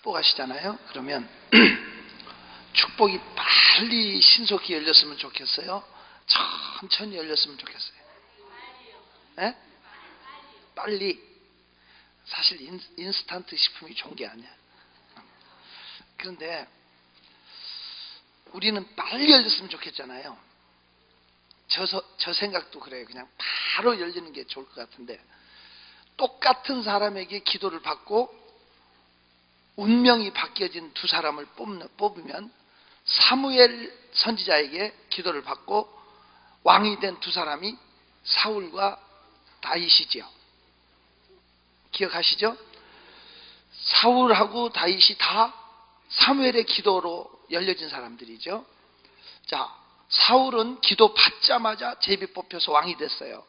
축복하시잖아요. 그러면 축복이 빨리 신속히 열렸으면 좋겠어요? 천천히 열렸으면 좋겠어요? 네? 빨리. 사실 인스턴트 식품이 좋은 게 아니야. 그런데 우리는 빨리 열렸으면 좋겠잖아요. 저 생각도 그래요. 그냥 바로 열리는 게 좋을 것 같은데, 똑같은 사람에게 기도를 받고 운명이 바뀌어진 두 사람을 뽑으면 사무엘 선지자에게 기도를 받고 왕이 된 두 사람이 사울과 다윗이지요. 기억하시죠? 사울하고 다윗이 다 사무엘의 기도로 열려진 사람들이죠. 자, 사울은 기도 받자마자 제비 뽑혀서 왕이 됐어요.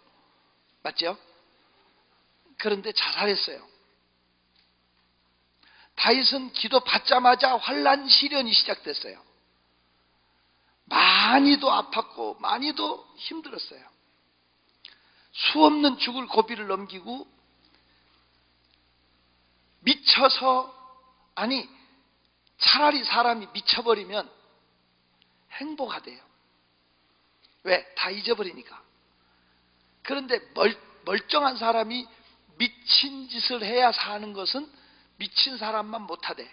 맞죠? 그런데 자살했어요. 다윗은 기도 받자마자 환난 시련이 시작됐어요. 많이도 아팠고 많이도 힘들었어요. 수없는 죽을 고비를 넘기고 차라리 사람이 미쳐버리면 행복하대요. 왜? 다 잊어버리니까. 그런데 멀쩡한 사람이 미친 짓을 해야 사는 것은 미친 사람만 못하대.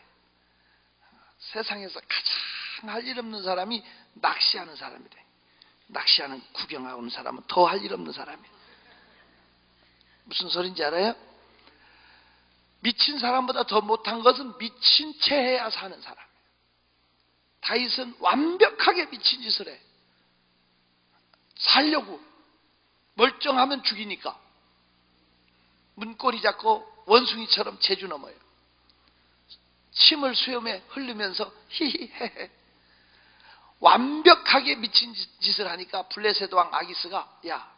세상에서 가장 할 일 없는 사람이 낚시하는 사람이래. 낚시하는 구경하고 오는 사람은 더 할 일 없는 사람이에요. 무슨 소린지 알아요? 미친 사람보다 더 못한 것은 미친 채 해야 사는 사람이에요. 다윗은 완벽하게 미친 짓을 해. 살려고. 멀쩡하면 죽이니까. 문고리 잡고 원숭이처럼 제주 넘어요. 침을 수염에 흘리면서 히히헤헤. 완벽하게 미친 짓을 하니까 블레셋 왕 아기스가, 야,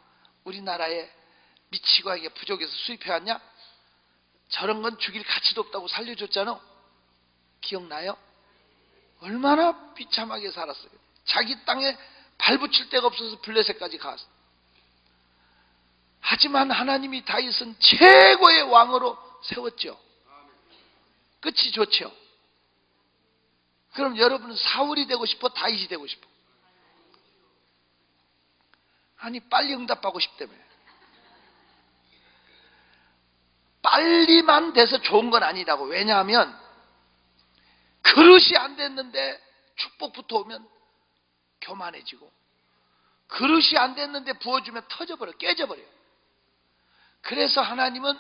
우리나라에 미치광이가 부족해서 수입해왔냐? 저런 건 죽일 가치도 없다고 살려줬잖아. 기억나요? 얼마나 비참하게 살았어요. 자기 땅에 발붙일 데가 없어서 블레셋까지 갔어요. 하지만 하나님이 다윗은 최고의 왕으로 세웠죠. 끝이 좋죠. 그럼 여러분은 사울이 되고 싶어? 다윗이 되고 싶어? 아니, 빨리 응답하고 싶다며. 빨리만 돼서 좋은 건 아니라고. 왜냐하면 그릇이 안 됐는데 축복부터 오면 교만해지고, 그릇이 안 됐는데 부어주면 터져버려, 깨져버려요. 그래서 하나님은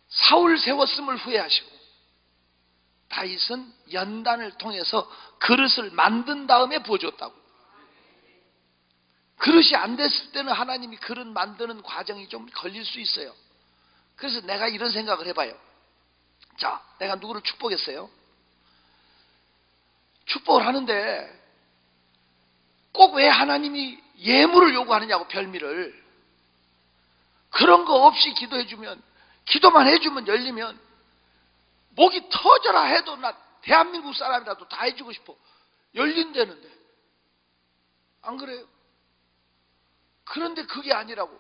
사울 세웠음을 후회하시고 다윗은 연단을 통해서 그릇을 만든 다음에 부어줬다고. 그릇이 안 됐을 때는 하나님이 그릇 만드는 과정이 좀 걸릴 수 있어요. 그래서 내가 이런 생각을 해봐요. 자, 내가 누구를 축복했어요. 축복을 하는데 꼭 왜 하나님이 예물을 요구하느냐고, 별미를. 그런 거 없이 기도해주면, 기도만 해주면 열리면, 목이 터져라 해도 나 대한민국 사람이라도 다 해주고 싶어. 열린다는데. 안 그래요? 그런데 그게 아니라고.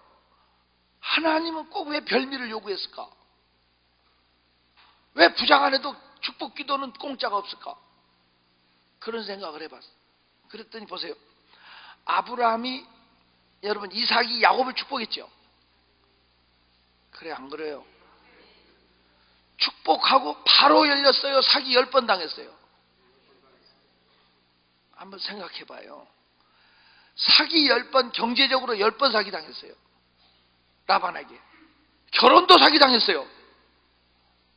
하나님은 꼭 왜 별미를 요구했을까? 왜 부장 안 해도 축복 기도는 공짜가 없을까? 그런 생각을 해봤어. 그랬더니 보세요. 아브라함이, 여러분, 이삭이 야곱을 축복했죠. 그래, 안 그래요? 축복하고 바로 열렸어요? 사기 10번 당했어요? 한번 생각해봐요. 사기 10번, 경제적으로 10번 사기 당했어요. 라반에게. 결혼도 사기 당했어요.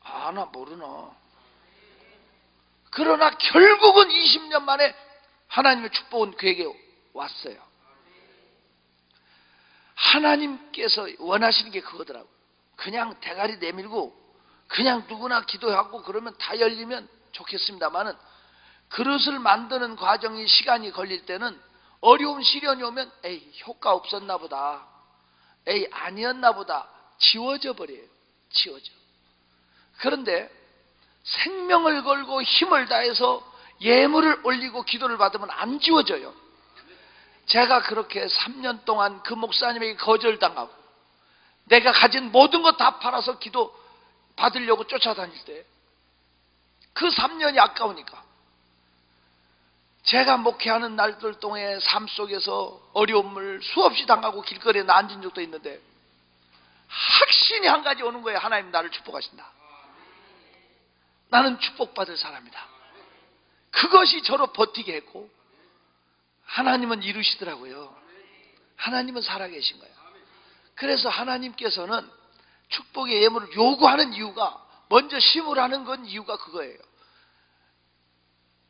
아, 나 모르나. 그러나 결국은 20년 만에 하나님의 축복은 그에게 왔어요. 하나님께서 원하시는 게 그거더라고요. 그냥 대가리 내밀고 그냥 누구나 기도하고 그러면 다 열리면 좋겠습니다만은, 그릇을 만드는 과정이 시간이 걸릴 때는, 어려운 시련이 오면 에이, 효과 없었나 보다, 에이, 아니었나 보다, 지워져 버려요. 지워져. 그런데 생명을 걸고 힘을 다해서 예물을 올리고 기도를 받으면 안 지워져요. 제가 그렇게 3년 동안 그 목사님에게 거절당하고 내가 가진 모든 것 다 팔아서 기도 받으려고 쫓아다닐 때 그 3년이 아까우니까 제가 목회하는 날들 동안의 삶 속에서 어려움을 수없이 당하고 길거리에 앉은 적도 있는데 확신이 한 가지 오는 거예요. 하나님 나를 축복하신다. 나는 축복받을 사람이다. 그것이 저로 버티게 했고 하나님은 이루시더라고요. 하나님은 살아계신 거예요. 그래서 하나님께서는 축복의 예물을 요구하는 이유가 먼저 심으라는 건 이유가 그거예요.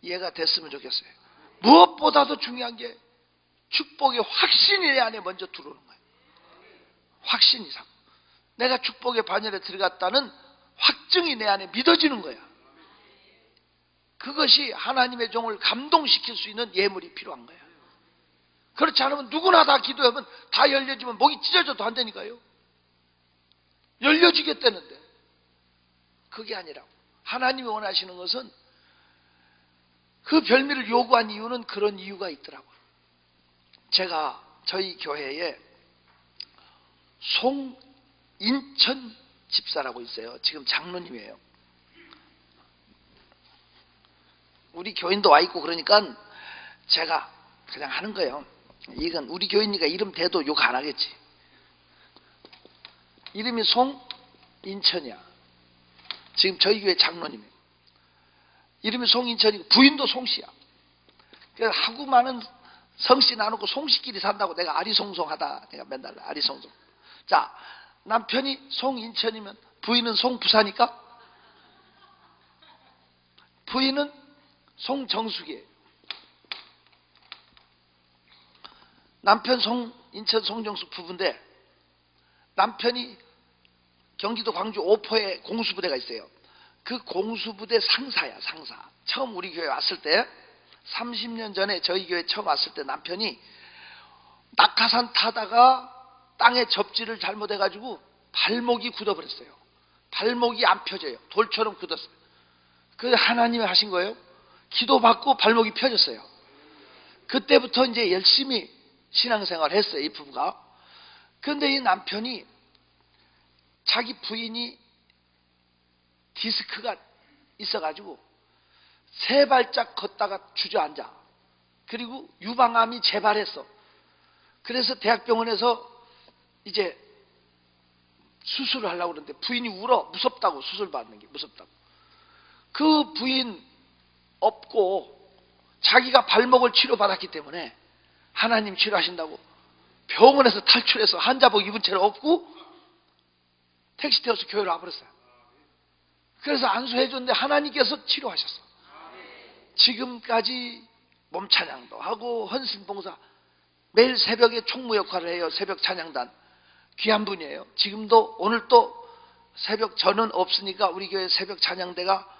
이해가 됐으면 좋겠어요. 무엇보다도 중요한 게 축복의 확신이 내 안에 먼저 들어오는 거예요. 확신 이상. 내가 축복의 반열에 들어갔다는 확증이 내 안에 믿어지는 거야. 그것이 하나님의 종을 감동시킬 수 있는 예물이 필요한 거야. 그렇지 않으면 누구나 다 기도하면 다 열려지면 목이 찢어져도 안 되니까요. 열려지겠다는데 그게 아니라 하나님이 원하시는 것은 그 별미를 요구한 이유는 그런 이유가 있더라고요. 제가 저희 교회에 송인천 집사라고 있어요. 지금 장로님이에요. 우리 교인도 와 있고 그러니까 제가 그냥 하는 거예요. 이건 우리 교인이니까 이름 대도 욕 안 하겠지. 이름이 송인천이야. 지금 저희 교회 장로님이에요. 이름이 송인천이고 부인도 송씨야. 그래서 하고 많은 성씨 나누고 송씨끼리 산다고 내가 아리송송하다. 내가 맨날 아리송송. 자, 남편이 송인천이면 부인은 송부사니까 부인은 송정숙이에요. 남편 송인천 송정숙 부부인데 남편이 경기도 광주 오포에 공수부대가 있어요. 그 공수부대 상사야, 상사. 처음 우리 교회 왔을 때 30년 전에 저희 교회 처음 왔을 때 남편이 낙하산 타다가 땅에 접지를 잘못해가지고 발목이 굳어버렸어요. 발목이 안 펴져요. 돌처럼 굳었어요. 그 하나님이 하신 거예요. 기도받고 발목이 펴졌어요. 그때부터 이제 열심히 신앙생활을 했어요. 이 부부가. 그런데 이 남편이 자기 부인이 디스크가 있어가지고 세 발짝 걷다가 주저앉아. 그리고 유방암이 재발했어. 그래서 대학병원에서 이제 수술을 하려고 그러는데 부인이 울어. 무섭다고. 수술 받는 게 무섭다고. 그 부인 없고 자기가 발목을 치료받았기 때문에 하나님 치료하신다고 병원에서 탈출해서 환자복 입은 채로 없고 택시 태워서 교회로 와버렸어요. 그래서 안수해줬는데 하나님께서 치료하셨어. 지금까지 몸찬양도 하고 헌신봉사 매일 새벽에 총무 역할을 해요. 새벽 찬양단. 귀한 분이에요. 지금도 오늘 또 새벽 저는 없으니까 우리 교회 새벽 찬양대가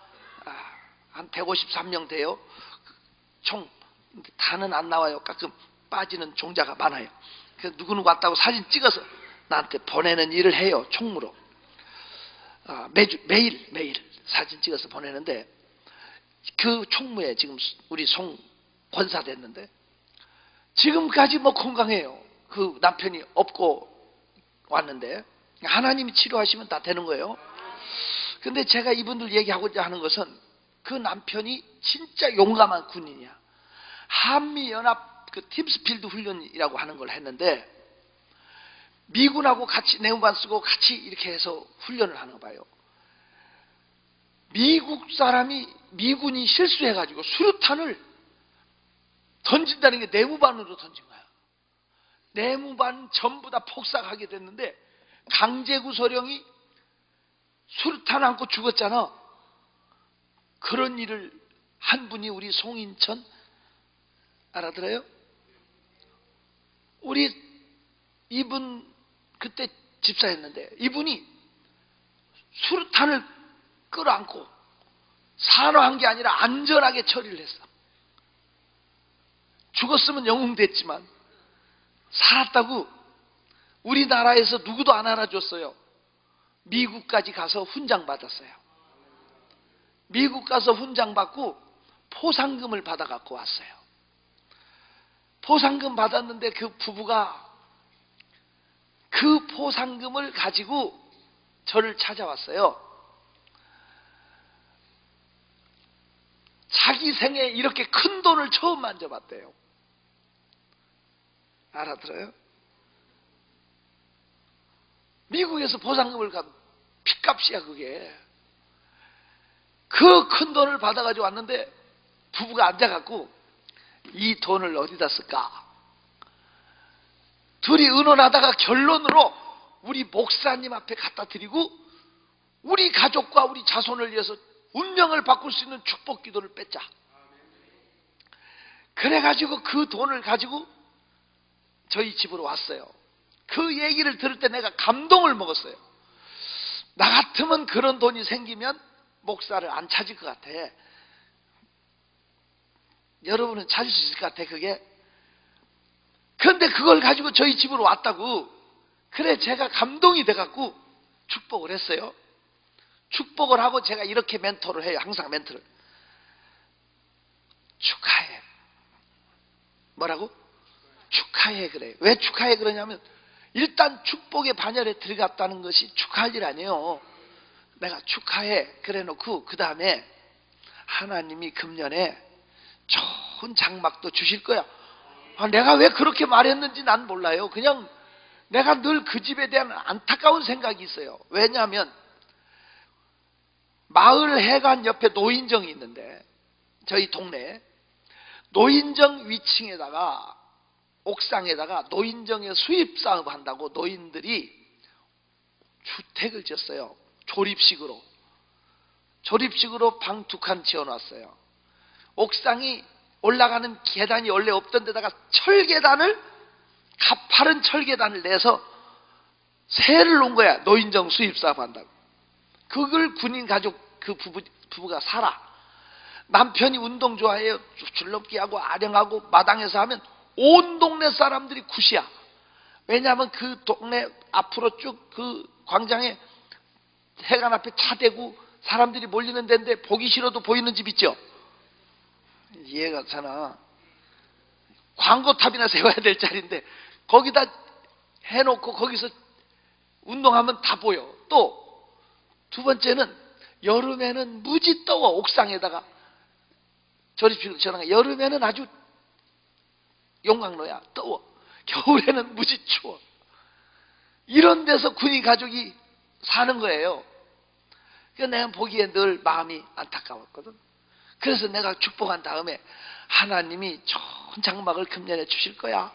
한 153명 돼요. 총 다는 안 나와요. 가끔 빠지는 종자가 많아요. 그래서 누구누구 왔다고 사진 찍어서 나한테 보내는 일을 해요. 총무로. 매일 사진 찍어서 보내는데 그 총무에 지금 우리 송 권사 됐는데 지금까지 뭐 건강해요. 그 남편이 없고 왔는데 하나님이 치료하시면 다 되는 거예요. 근데 제가 이분들 얘기하고자 하는 것은 그 남편이 진짜 용감한 군인이야. 한미연합 그 팀스필드 훈련이라고 하는 걸 했는데 미군하고 같이 내무반 쓰고 같이 이렇게 해서 훈련을 하는 거 봐요. 미군이 실수해가지고 수류탄을 던진다는 게 내무반으로 던진 거야. 내무반 전부 다 폭삭하게 됐는데 강제구소령이 수류탄 안고 죽었잖아. 그런 일을 한 분이 우리 송인천 알아들어요? 우리 이분 그때 집사였는데 이분이 수류탄을 끌어안고 산화한 게 아니라 안전하게 처리를 했어. 죽었으면 영웅됐지만 살았다고 우리나라에서 누구도 안 알아줬어요. 미국까지 가서 훈장 받았어요. 미국 가서 훈장 받고 포상금을 받아 갖고 왔어요. 포상금 받았는데 그 부부가 그 포상금을 가지고 저를 찾아왔어요. 자기 생에 이렇게 큰 돈을 처음 만져봤대요. 알아들어요? 미국에서 보상금을 간 핏값이야 그게. 그 큰 돈을 받아가지고 왔는데 부부가 앉아갖고 이 돈을 어디다 쓸까? 둘이 의논하다가 결론으로 우리 목사님 앞에 갖다 드리고 우리 가족과 우리 자손을 위해서 운명을 바꿀 수 있는 축복 기도를 뺐자. 그래가지고 그 돈을 가지고 저희 집으로 왔어요. 그 얘기를 들을 때 내가 감동을 먹었어요. 나 같으면 그런 돈이 생기면 목사를 안 찾을 것 같아. 여러분은 찾을 수 있을 것 같아 그게. 그런데 그걸 가지고 저희 집으로 왔다고. 그래 제가 감동이 돼갖고 축복을 했어요. 축복을 하고 제가 이렇게 멘토를 해요. 항상 멘토를. 축하해. 뭐라고? 축하해 그래. 왜 축하해 그러냐면 일단 축복의 반열에 들어갔다는 것이 축하할 일 아니에요. 내가 축하해 그래 놓고 그 다음에 하나님이 금년에 좋은 장막도 주실 거야. 내가 왜 그렇게 말했는지 난 몰라요. 그냥 내가 늘 그 집에 대한 안타까운 생각이 있어요. 왜냐하면 마을 해관 옆에 노인정이 있는데 저희 동네에 노인정 위층에다가 옥상에다가 노인정에 수입사업 한다고 노인들이 주택을 지었어요. 조립식으로 방 2칸 지어놨어요. 옥상이 올라가는 계단이 원래 없던 데다가 철계단을 가파른 철계단을 내서 새를 놓은 거야. 노인정 수입사업 한다고. 그걸 군인 가족 그 부부가 살아. 남편이 운동 좋아해요. 줄넘기하고 아령하고 마당에서 하면 온 동네 사람들이 굿이야. 왜냐하면 그 동네 앞으로 쭉 그 광장에 해관 앞에 차 대고 사람들이 몰리는 데인데 보기 싫어도 보이는 집 있죠. 이해가 되나? 광고탑이나 세워야 될 자리인데 거기다 해놓고 거기서 운동하면 다 보여. 또 두 번째는 여름에는 무지 더워. 옥상에다가 조립식으로 전화가 여름에는 아주 용광로야. 더워. 겨울에는 무지 추워. 이런 데서 군인 가족이 사는 거예요. 그래서 내가 보기에 늘 마음이 안타까웠거든. 그래서 내가 축복한 다음에 하나님이 좋은 장막을 금년에 주실 거야.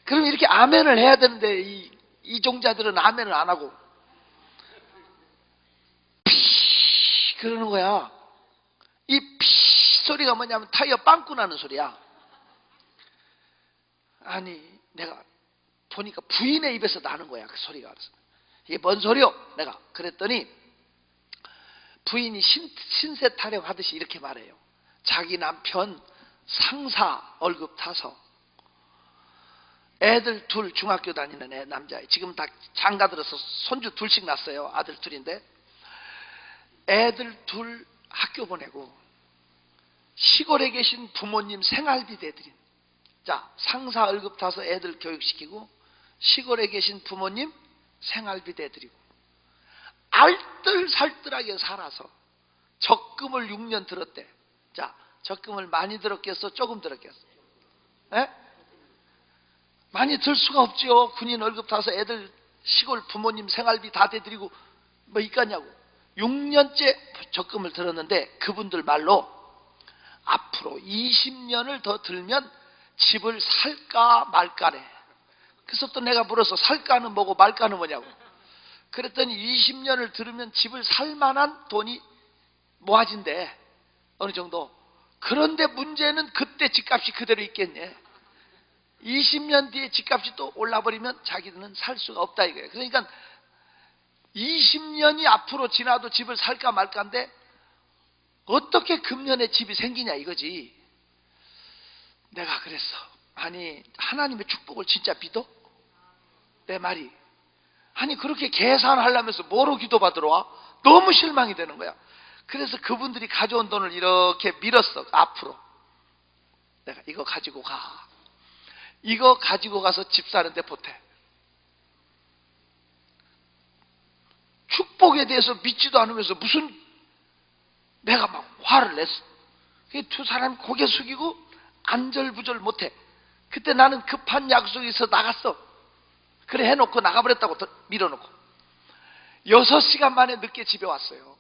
그럼 이렇게 아멘을 해야 되는데 이 종자들은 아멘을 안 하고 피 그러는 거야. 이 피 소리가 뭐냐면 타이어 빵꾸 나는 소리야. 아니 내가 보니까 부인의 입에서 나는 거야. 그 소리가. 이게 뭔 소리요? 내가 그랬더니 부인이 신세 타령하듯이 이렇게 말해요. 자기 남편 상사 월급 타서 애들 둘 중학교 다니는 애 남자애 지금 다 장가들어서 손주 둘씩 낳았어요. 아들 둘인데 애들 둘 학교 보내고 시골에 계신 부모님 생활비 대드린. 자, 상사 월급 타서 애들 교육시키고 시골에 계신 부모님 생활비 대드리고 알뜰살뜰하게 살아서 적금을 6년 들었대. 자, 적금을 많이 들었겠어? 조금 들었겠어? 에? 많이 들 수가 없죠. 군인 월급 타서 애들 시골 부모님 생활비 다 대드리고 뭐 있겠냐고. 6년째 적금을 들었는데 그분들 말로 앞으로 20년을 더 들면 집을 살까 말까래. 그래서 또 내가 물어서 살까는 뭐고 말까는 뭐냐고. 그랬더니 20년을 들으면 집을 살 만한 돈이 모아진대. 어느 정도. 그런데 문제는 그때 집값이 그대로 있겠네. 20년 뒤에 집값이 또 올라버리면 자기들은 살 수가 없다 이거예요. 그러니까 20년이 앞으로 지나도 집을 살까 말까인데 어떻게 금년에 집이 생기냐 이거지. 내가 그랬어. 아니 하나님의 축복을 진짜 믿어? 내 말이. 아니 그렇게 계산하려면서 뭐로 기도받으러 와? 너무 실망이 되는 거야. 그래서 그분들이 가져온 돈을 이렇게 밀었어. 앞으로 내가 이거 가지고 가. 이거 가지고 가서 집 사는데 보태. 축복에 대해서 믿지도 않으면서 무슨 내가 막 화를 냈어. 두 사람이 고개 숙이고 안절부절 못해. 그때 나는 급한 약속이 있어 나갔어. 그래 해놓고 나가버렸다고 밀어놓고 6시간 만에 늦게 집에 왔어요.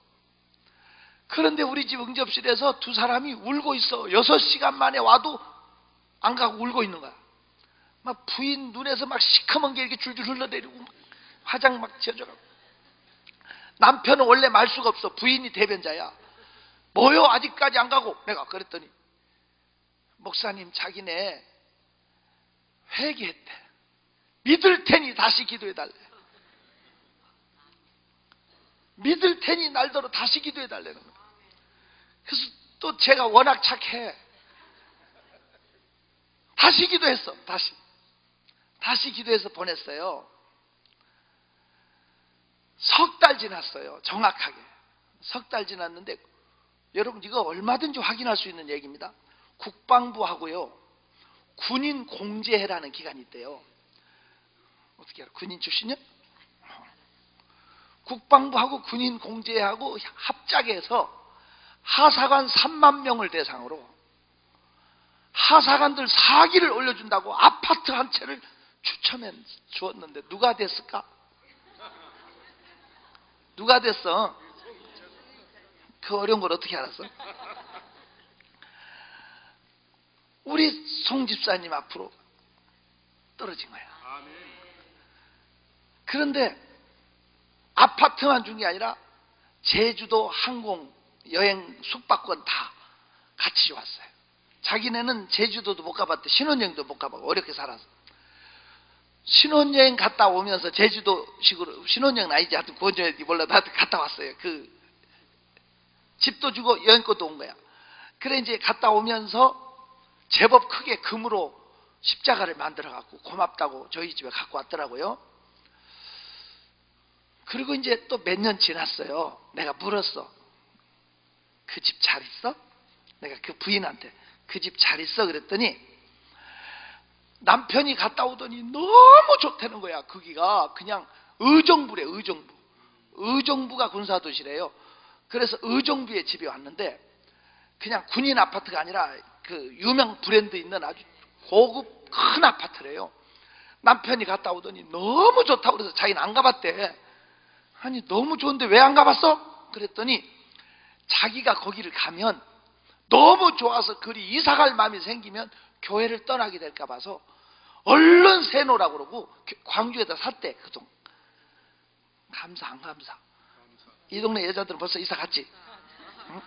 그런데 우리 집 응접실에서 두 사람이 울고 있어. 6시간 만에 와도 안 가고 울고 있는 거야. 막 부인 눈에서 막 시커먼 게 이렇게 줄줄 흘러내리고 화장 막 지어져가고. 남편은 원래 말 수가 없어. 부인이 대변자야. 뭐요 아직까지 안 가고. 내가 그랬더니 목사님 자기네 회개했대. 믿을 테니 다시 기도해달래. 믿을 테니 날더러 다시 기도해달라는 거야. 그래서 또 제가 워낙 착해. 다시 기도했어. 다시 기도해서 보냈어요. 석 달 지났어요. 정확하게 석 달 지났는데 여러분 이거 얼마든지 확인할 수 있는 얘기입니다. 국방부하고요 군인 공제회라는 기관이 있대요. 어떻게 알아? 군인 출신이요? 국방부하고 군인 공제회하고 합작해서 하사관 3만 명을 대상으로 하사관들 사기를 올려준다고 아파트 한 채를 추첨해 주었는데 누가 됐을까? 누가 됐어? 그 어려운 걸 어떻게 알았어? 우리 송 집사님 앞으로 떨어진 거야. 그런데 아파트만 준 게 아니라 제주도 항공 여행 숙박권 다 같이 왔어요. 자기네는 제주도도 못 가봤대. 신혼여행도 못 가보고 어렵게 살아서 신혼여행 갔다 오면서 제주도식으로 신혼여행은 아니지 하여튼 구원여행인지 몰라도 하여튼 갔다 왔어요. 그 집도 주고 여행권도 온 거야. 그래 이제 갔다 오면서 제법 크게 금으로 십자가를 만들어 갖고 고맙다고 저희 집에 갖고 왔더라고요. 그리고 이제 또 몇 년 지났어요. 내가 물었어. 그 집 잘 있어? 내가 그 부인한테 그 집 잘 있어? 그랬더니 남편이 갔다 오더니 너무 좋다는 거야. 거기가 그냥 의정부래. 의정부가 군사도시래요. 그래서 의정부에 집에 왔는데 그냥 군인 아파트가 아니라 그 유명 브랜드 있는 아주 고급 큰 아파트래요. 남편이 갔다 오더니 너무 좋다고 그래서 자기는 안 가봤대. 아니 너무 좋은데 왜 안 가봤어? 그랬더니 자기가 거기를 가면 너무 좋아서 그리 이사갈 마음이 생기면 교회를 떠나게 될까 봐서 얼른 세놓으라고 그러고 광주에다 샀대. 그 동 감사 안 감사? 이 동네 여자들은 벌써 이사 갔지? 응?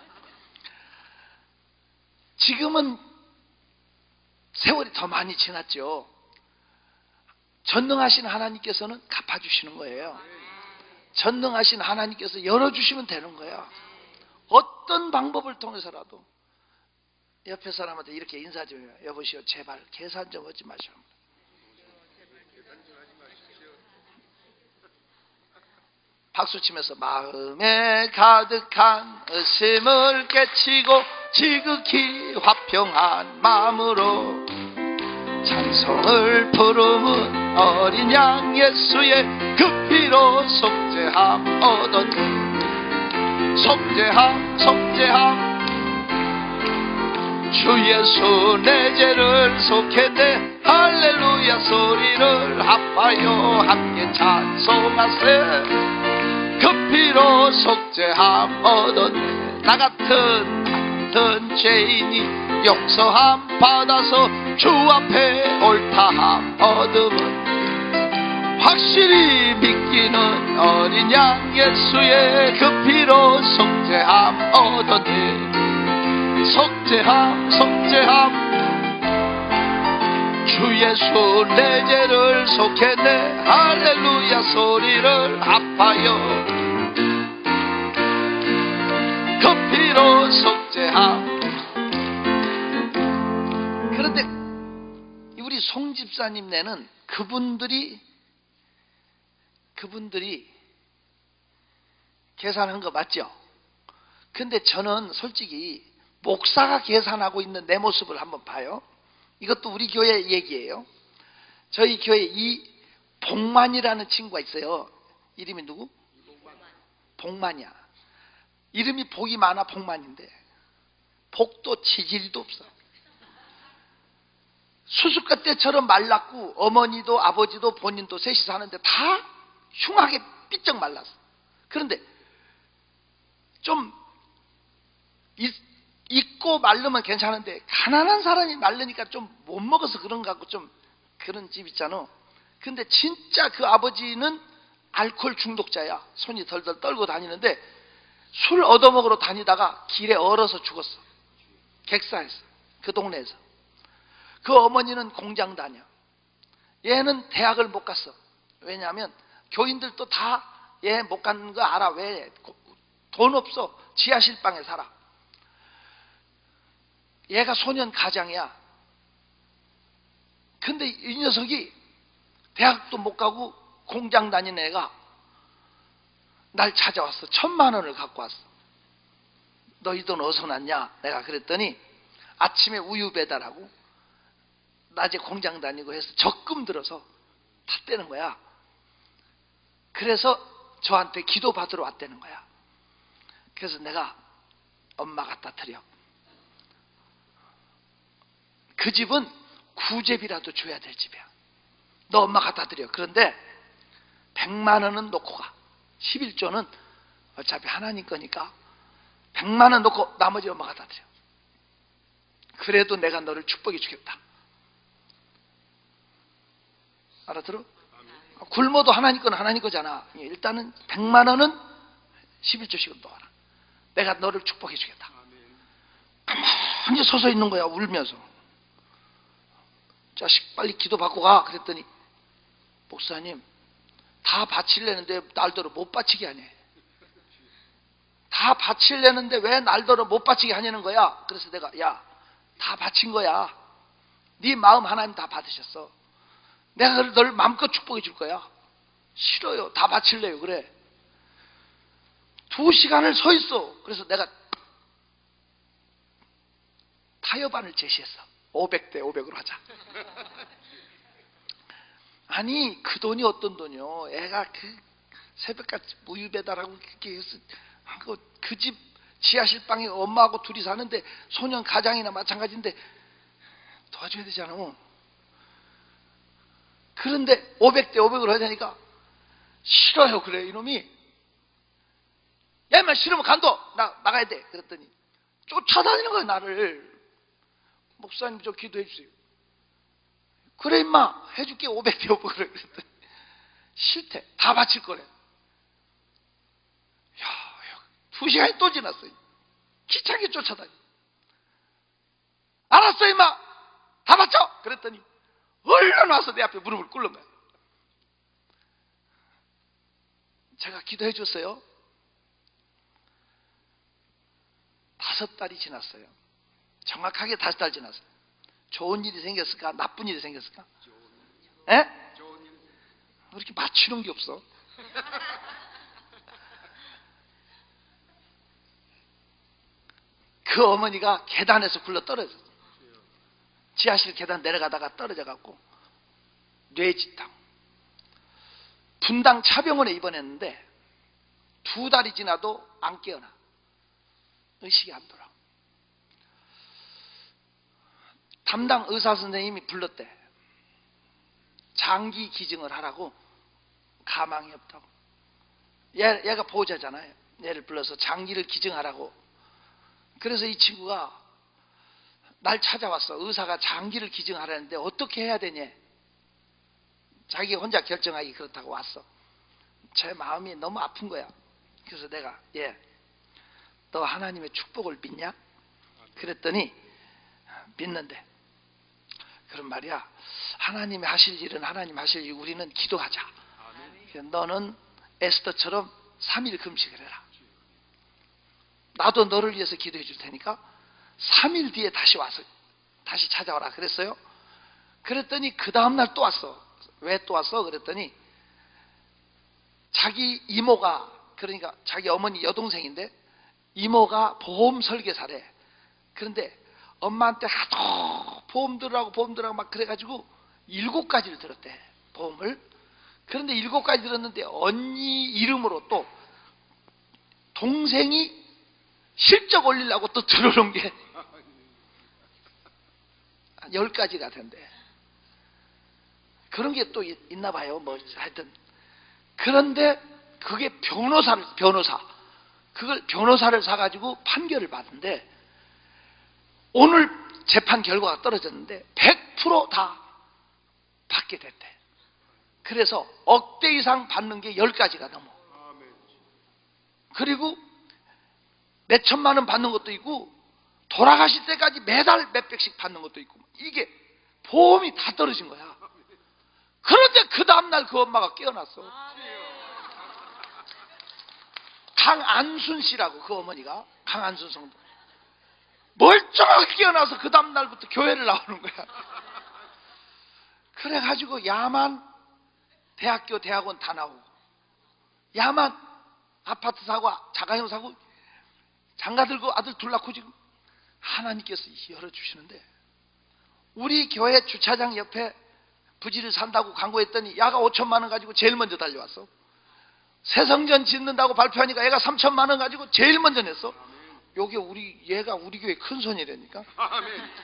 지금은 세월이 더 많이 지났죠. 전능하신 하나님께서는 갚아주시는 거예요. 전능하신 하나님께서 열어주시면 되는 거야. 어떤 방법을 통해서라도 옆에 사람한테 이렇게 인사 좀 해요. 여보시오 제발 계산 좀 하지 마시오. 박수치면서 마음에 가득한 의심을 깨치고 지극히 화평한 마음으로 찬송을 부르는 어린 양 예수의 그 피로 속죄함 얻었네. 속죄함 주 예수 내 죄를 속했네. 할렐루야 소리를 합하여 함께 찬송하세. 그 피로 속죄함 얻었네. 나 같은 죄인이 용서함 받아서 주 앞에 옳다함 얻음은 확실히 믿기는 어린 양 예수의 그 피로 속죄함 얻었네. 속죄함 주 예수 내 죄를 속했네. 할렐루야 소리를 합하여 그 피로 속죄함. 그런데 우리 송 집사님네는 그분들이 계산한 거 맞죠? 근데 저는 솔직히 목사가 계산하고 있는 내 모습을 한번 봐요. 이것도 우리 교회 얘기예요. 저희 교회에 이 복만이라는 친구가 있어요. 이름이 누구? 복만이야. 이름이 복이 많아 복만인데 복도 지지리도 없어. 수수께 때처럼 말랐고 어머니도 아버지도 본인도 셋이 사는데 다 흉하게 삐쩍 말랐어. 그런데 좀 익고 마르면 괜찮은데 가난한 사람이 마르니까 좀 못 먹어서 그런가 하고 좀 그런 집 있잖아. 근데 진짜 그 아버지는 알코올 중독자야. 손이 덜덜 떨고 다니는데 술 얻어먹으러 다니다가 길에 얼어서 죽었어. 객사했어. 그 동네에서. 그 어머니는 공장 다녀. 얘는 대학을 못 갔어. 왜냐하면 교인들도 다 얘 못 가는 거 알아. 왜? 돈 없어. 지하실 방에 살아. 얘가 소년 가장이야. 근데 이 녀석이 대학도 못 가고 공장 다니는 애가 날 찾아왔어. 1,000만 원을 갖고 왔어. 너 이 돈 어디서 났냐? 내가 그랬더니 아침에 우유 배달하고 낮에 공장 다니고 해서 적금 들어서 탔다는 거야. 그래서 저한테 기도 받으러 왔다는 거야. 그래서 내가 엄마 갖다 드려. 그 집은 구제비라도 줘야 될 집이야. 너 엄마 갖다 드려. 그런데 100만 원은 놓고 가. 11조는 어차피 하나님 거니까 100만 원 놓고 나머지 엄마 갖다 드려. 그래도 내가 너를 축복해 주겠다. 알아들어? 굶어도 하나님 건 하나님 거잖아. 일단은 100만 원은 11조씩은 놓아라. 내가 너를 축복해 주겠다. 가만히 서서 있는 거야. 울면서. 자식 빨리 기도 받고 가. 그랬더니 목사님 다 바치려는데 날더러 못 바치게 하네. 다 바치려는데 왜 날더러 못 바치게 하냐는 거야. 그래서 내가 야 다 바친 거야. 네 마음 하나님 다 받으셨어. 내가 널 마음껏 축복해 줄 거야. 싫어요. 다 바칠래요. 그래. 2시간을 서 있어. 그래서 내가 타협안을 제시했어. 500대 500으로 하자. 아니 그 돈이 어떤 돈이요. 애가 그 새벽같이 우유 배달하고 그렇게 해서 그 집 지하실 방에 엄마하고 둘이 사는데 소년 가장이나 마찬가지인데 도와줘야 되잖아. 그런데 500대 500으로 하자니까 싫어요. 그래 이놈이. 야 인마 싫으면 간둬. 나가야 돼. 그랬더니 쫓아다니는 거야 나를. 목사님 저 기도해 주세요. 그래 임마 해줄게. 500대 500 그래. 그랬더니 싫대. 다 바칠 거래. 야 2시간이 또 지났어요. 귀찮게 쫓아다니. 알았어 임마 다 바쳐. 그랬더니 얼른 와서 내 앞에 무릎을 꿇는 거야. 제가 기도해 줬어요. 5달이 지났어요. 정확하게 5달 지났어요. 좋은 일이 생겼을까? 나쁜 일이 생겼을까? 에? 왜 이렇게 맞추는 게 없어? 그 어머니가 계단에서 굴러 떨어졌어. 지하실 계단 내려가다가 떨어져갖고 뇌진탕. 분당 차병원에 입원했는데 2달이 지나도 안 깨어나. 의식이 안 돌아. 담당 의사 선생님이 불렀대. 장기 기증을 하라고. 가망이 없다고. 얘가 보호자잖아요. 얘를 불러서 장기를 기증하라고. 그래서 이 친구가 날 찾아왔어. 의사가 장기를 기증하라는데 어떻게 해야 되냐. 자기 혼자 결정하기 그렇다고 왔어. 제 마음이 너무 아픈 거야. 그래서 내가 너 하나님의 축복을 믿냐? 그랬더니 믿는데. 그런 말이야. 하나님이 하실 일은 하나님 하실 일, 우리는 기도하자. 너는 에스더처럼 3일 금식을 해라. 나도 너를 위해서 기도해 줄 테니까 3일 뒤에 다시 와서 다시 찾아와라 그랬어요. 그랬더니 그 다음날 또 왔어. 왜 또 왔어? 그랬더니 자기 이모가, 그러니까 자기 어머니 여동생인데 이모가 보험 설계사래. 그런데 엄마한테 하도 보험 들으라고 막 그래가지고 7가지를 들었대. 보험을. 그런데 7가지 들었는데 언니 이름으로 또 동생이 실적 올리려고 또 들어놓은 게 10가지가 된대. 그런 게 또 있나 봐요. 뭐 하여튼. 그런데 그게 변호사를 사가지고 판결을 받은데, 오늘 재판 결과가 떨어졌는데 100% 다 받게 됐대. 그래서 억대 이상 받는 게 10가지가 넘어. 그리고 몇 천만 원 받는 것도 있고, 돌아가실 때까지 매달 몇백씩 받는 것도 있고, 이게 보험이 다 떨어진 거야. 그런데 그 다음날 그 엄마가 깨어났어. 강안순 씨라고, 그 어머니가. 강안순 성도. 멀쩡하게 깨어나서 그 다음날부터 교회를 나오는 거야. 그래가지고 야만 대학교, 대학원 다 나오고, 야만 아파트 사고, 자가용 사고, 장가 들고 아들 둘 낳고 지금 하나님께서 열어주시는데, 우리 교회 주차장 옆에 부지를 산다고 광고했더니 야가 5천만 원 가지고 제일 먼저 달려왔어. 새성전 짓는다고 발표하니까 애가 3천만 원 가지고 제일 먼저 냈어. 요게 얘가 우리 교회 큰 손이라니까.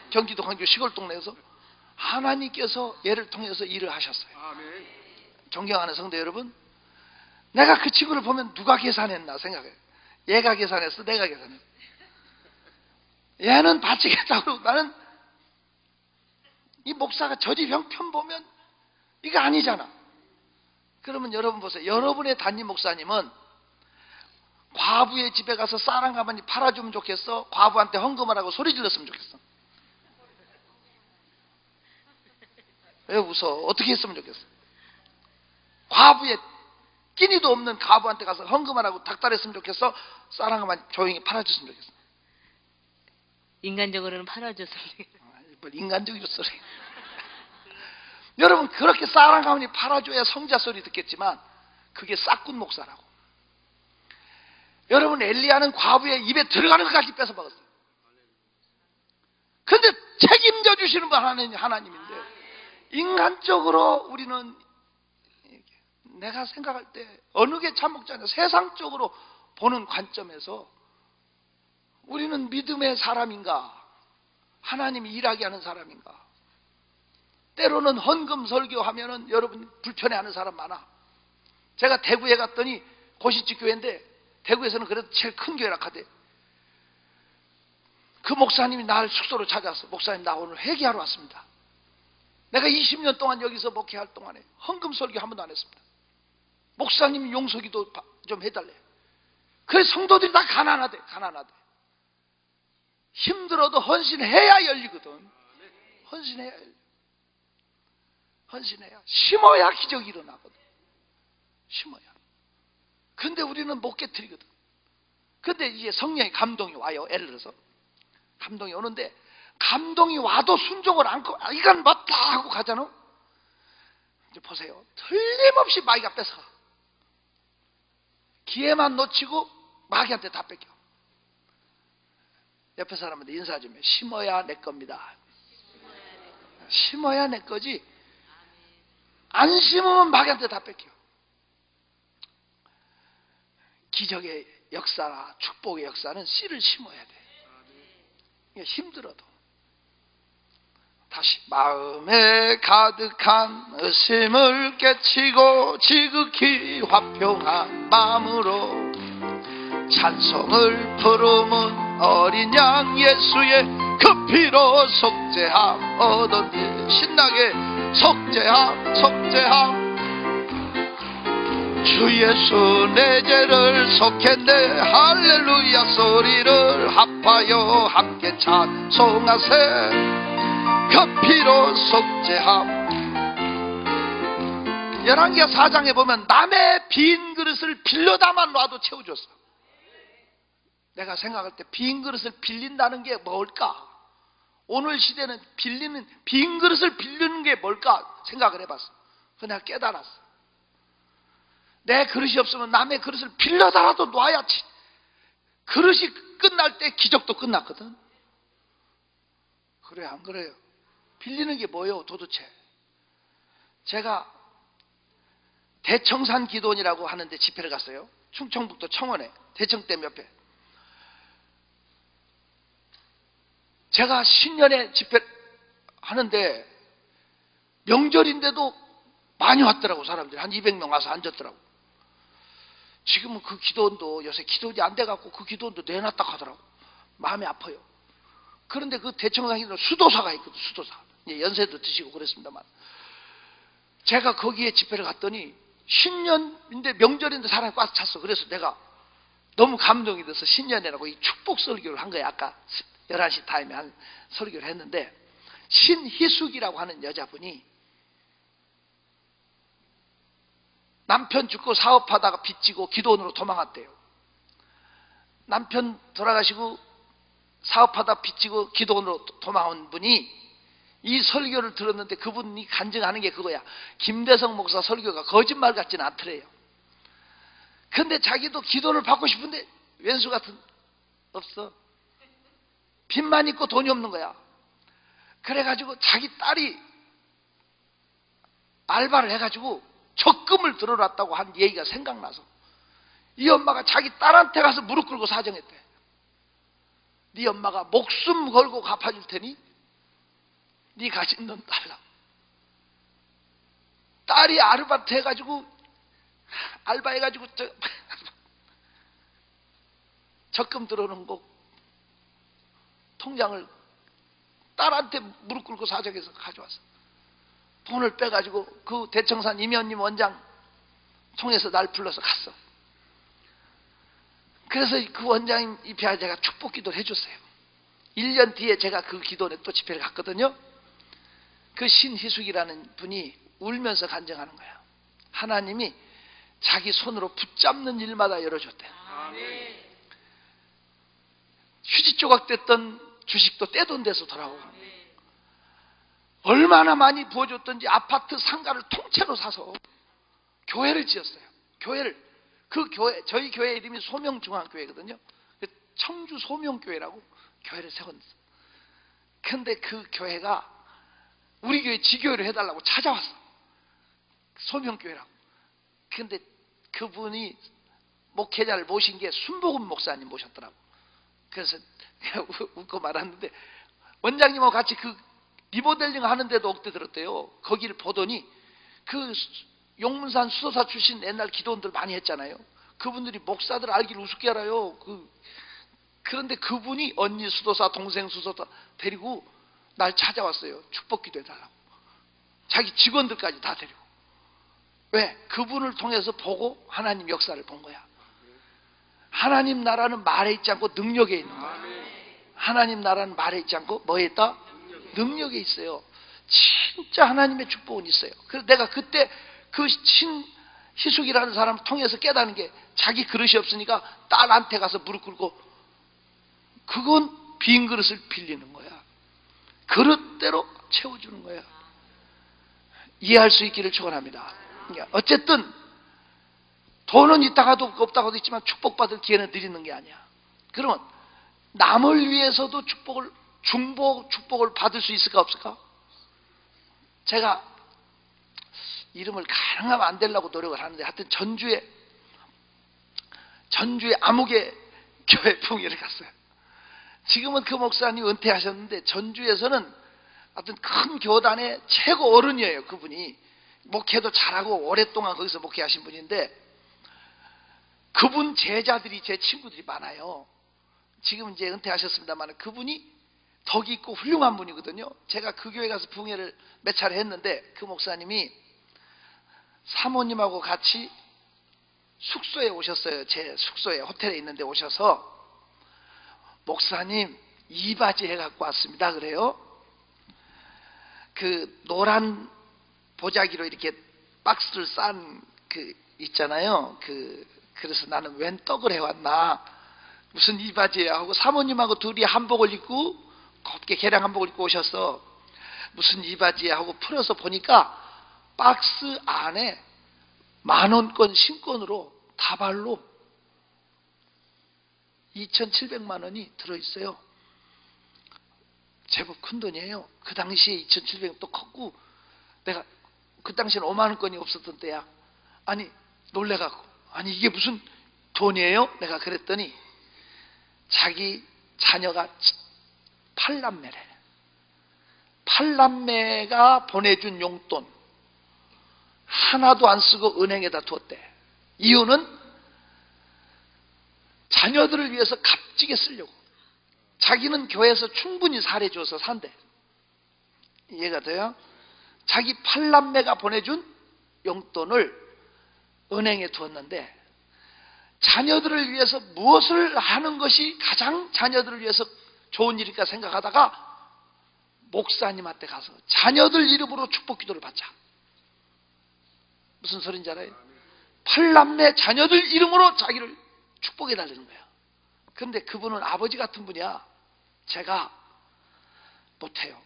경기도 광주 시골 동네에서 하나님께서 얘를 통해서 일을 하셨어요. 존경하는 성도 여러분, 내가 그 친구를 보면 누가 계산했나 생각해. 얘가 계산했어, 내가 계산했어. 얘는 바치겠다고 그러고, 나는 이 목사가 저집 형편 보면 이거 아니잖아. 그러면 여러분 보세요. 여러분의 담임 목사님은 과부의 집에 가서 쌀 한 가마니 팔아주면 좋겠어? 과부한테 헌금을 하고 소리 질렀으면 좋겠어? 왜 웃어? 어떻게 했으면 좋겠어? 과부의 끼니도 없는 과부한테 가서 헌금을 하고 닥달했으면 좋겠어? 쌀 한 가마니 조용히 팔아줬으면 좋겠어? 인간적으로는 팔아줬으면 좋겠어. 뭘 인간적으로 소리. 여러분, 그렇게 쌀 한 가마니 팔아줘야 성자 소리 듣겠지만 그게 싹군 목사라고. 여러분, 엘리야는 과부의 입에 들어가는 것까지 뺏어 먹었어요. 그런데 책임져 주시는 분 하나님인데, 인간적으로 우리는, 내가 생각할 때 어느 게 참 목자냐, 세상적으로 보는 관점에서 우리는 믿음의 사람인가, 하나님이 일하게 하는 사람인가. 때로는 헌금 설교하면은 여러분 불편해하는 사람 많아. 제가 대구에 갔더니 고시집 교회인데, 대구에서는 그래도 제일 큰 교회라 하대. 그 목사님이 나를 숙소로 찾아왔어. 목사님, 나 오늘 회개하러 왔습니다. 내가 20년 동안 여기서 목회할 동안에 헌금 설교 한 번도 안 했습니다. 목사님 용서기도 좀 해달래. 그래서 성도들이 다 가난하대. 힘들어도 헌신해야 열리거든. 헌신해야 심어야 기적이 일어나거든. 심어야. 근데 우리는 못 깨트리거든. 근데 이제 성령의 감동이 와요. 예를 들어서 감동이 오는데, 감동이 와도 순종을 않고 이건 맞다 하고 가잖아. 이제 보세요. 틀림없이 마귀가 뺏어가. 기회만 놓치고 마귀한테 다 뺏겨. 옆에 사람한테 인사 좀 해. 심어야 내 겁니다. 심어야 내 거지. 안 심으면 마귀한테 다 뺏겨. 기적의 역사나 축복의 역사는 씨를 심어야 돼. 힘들어도. 다시, 마음에 가득한 의심을 깨치고 지극히 화평한 마음으로 찬송을 부르면 어린 양 예수의 그 피로 속죄함 얻었네. 신나게 속죄함 주 예수 내 죄를 속했네. 할렐루야 소리를 합하여 함께 찬송하세. 그 피로 속죄함. 열왕기하 4장에 보면 남의 빈 그릇을 빌려다만 놔도 채워줬어. 내가 생각할 때 빈 그릇을 빌린다는 게 뭘까? 오늘 시대는 빈 그릇을 빌리는 게 뭘까 생각을 해봤어. 그래서 내가 깨달았어. 내 그릇이 없으면 남의 그릇을 빌려다라도 놔야지. 그릇이 끝날 때 기적도 끝났거든. 그래요, 안 그래요? 빌리는 게 뭐예요 도대체? 제가 대청산 기도원이라고 하는데 집회를 갔어요. 충청북도 청원에 대청댐 옆에. 제가 신년에 집회 하는데 명절인데도 많이 왔더라고. 사람들이 한 200명 와서 앉았더라고. 지금은 그 기도원도 요새 기도원이 안 돼갖고 그 기도원도 내놨다 하더라고. 마음이 아파요. 그런데 그 대청상에는 수도사가 있거든. 수도사. 연세도 드시고 그랬습니다만, 제가 거기에 집회를 갔더니 신년인데 명절인데 사람이 꽉 찼어. 그래서 내가 너무 감동이 돼서 신년회라고 이 축복 설교를 한 거야. 아까 11시 타임에 한 설교를 했는데, 신희숙이라고 하는 여자분이 남편 죽고 사업하다가 빚지고 기도원으로 도망갔대요. 남편 돌아가시고 사업하다 빚지고 기도원으로 도망온 분이 이 설교를 들었는데 그분이 간증하는 게 그거야. 김대성 목사 설교가 거짓말 같지는 않더래요. 근데 자기도 기도를 받고 싶은데 왼수 같은 없어. 빚만 있고 돈이 없는 거야. 그래가지고 자기 딸이 알바를 해가지고 적금을 들어놨다고 한 얘기가 생각나서 이 엄마가 자기 딸한테 가서 무릎 꿇고 사정했대. 네 엄마가 목숨 걸고 갚아줄 테니 네 가진 돈 달라. 딸이 아르바이트 해가지고 알바해가지고 적금 들어오는 거 통장을 딸한테 무릎 꿇고 사정해서 가져왔어. 돈을 빼가지고 그 대청산 임현님 원장 통해서 날 불러서 갔어. 그래서 그 원장님 입회하 제가 축복 기도를 해줬어요. 1년 뒤에 제가 그 기도원에 또 집회를 갔거든요. 그 신희숙이라는 분이 울면서 간증하는 거야. 하나님이 자기 손으로 붙잡는 일마다 열어줬대. 휴지 조각 됐던 주식도 떼돈 돼서 돌아오고, 얼마나 많이 부어줬던지 아파트 상가를 통째로 사서 교회를 지었어요. 그 교회, 저희 교회 이름이 소명중앙교회거든요. 청주 소명교회라고 교회를 세웠어요. 근데 그 교회가 우리 교회 지교회를 해달라고 찾아왔어. 소명교회라고. 근데 그분이 목회자를 모신 게 순복음 목사님 모셨더라고. 그래서 웃고 말았는데, 원장님하고 같이 그 리모델링 하는데도 억대 들었대요. 거기를 보더니 그 용문산 수도사 출신 옛날 기도원들 많이 했잖아요. 그분들이 목사들 알기를 우습게 알아요. 그런데 그분이 언니 수도사, 동생 수도사 데리고 날 찾아왔어요. 축복 기도해달라고. 자기 직원들까지 다 데리고. 왜? 그분을 통해서 보고 하나님 역사를 본 거야. 하나님 나라는 말에 있지 않고 능력에 있는 거야. 하나님 나라는 말에 있지 않고 뭐에 있다? 능력에 있어요. 진짜 하나님의 축복은 있어요. 그래서 내가 그때 그 신희숙이라는 사람을 통해서 깨닫는 게, 자기 그릇이 없으니까 딸한테 가서 무릎 꿇고, 그건 빈 그릇을 빌리는 거야. 그릇대로 채워주는 거야. 이해할 수 있기를 축원합니다. 어쨌든 돈은 있다가도 없다가도 있지만 축복받을 기회는 드리는 게 아니야. 그러면 남을 위해서도 축복을 받을 수 있을까 없을까? 제가 이름을 가능하면 안 되려고 노력을 하는데, 하여튼 전주에 아무개 교회 풍예를 갔어요. 지금은 그 목사님이 은퇴하셨는데, 전주에서는 하여튼 큰 교단의 최고 어른이에요. 그분이 목회도 잘하고 오랫동안 거기서 목회하신 분인데, 그분 제자들이 제 친구들이 많아요. 지금 이제 은퇴하셨습니다만 그분이 덕이 있고 훌륭한 분이거든요. 제가 그 교회 가서 부흥회를 몇 차례 했는데, 그 목사님이 사모님하고 같이 숙소에 오셨어요. 제 숙소에, 호텔에 있는데 오셔서, 목사님 이바지 해갖고 왔습니다. 그래요. 그 노란 보자기로 이렇게 박스를 싼 그 있잖아요. 그래서 나는 웬 떡을 해왔나, 무슨 이바지야 하고, 사모님하고 둘이 한복을 입고 곱게 개량 한복을 입고 오셔서 무슨 이바지야 하고 풀어서 보니까 박스 안에 10,000원권 신권으로 다발로 2,700만 원이 들어있어요. 제법 큰 돈이에요. 그 당시에 2,700원 또 컸고, 내가 그 당시에는 5만 원권이 없었던 때야. 아니 놀래갖고, 아니 이게 무슨 돈이에요? 내가 그랬더니 자기 자녀가 8남매래. 팔남매가 보내준 용돈 하나도 안 쓰고 은행에다 두었대. 이유는 자녀들을 위해서 값지게 쓰려고. 자기는 교회에서 충분히 살해줘서 산대. 이해가 돼요? 자기 팔남매가 보내준 용돈을 은행에 두었는데, 자녀들을 위해서 무엇을 하는 것이 가장 자녀들을 위해서 좋은 일일까 생각하다가 목사님한테 가서 자녀들 이름으로 축복 기도를 받자. 무슨 소린지 알아요? 팔남매 자녀들 이름으로 자기를 축복해 달라는 거야. 그런데 그분은 아버지 같은 분이야. 제가 못해요.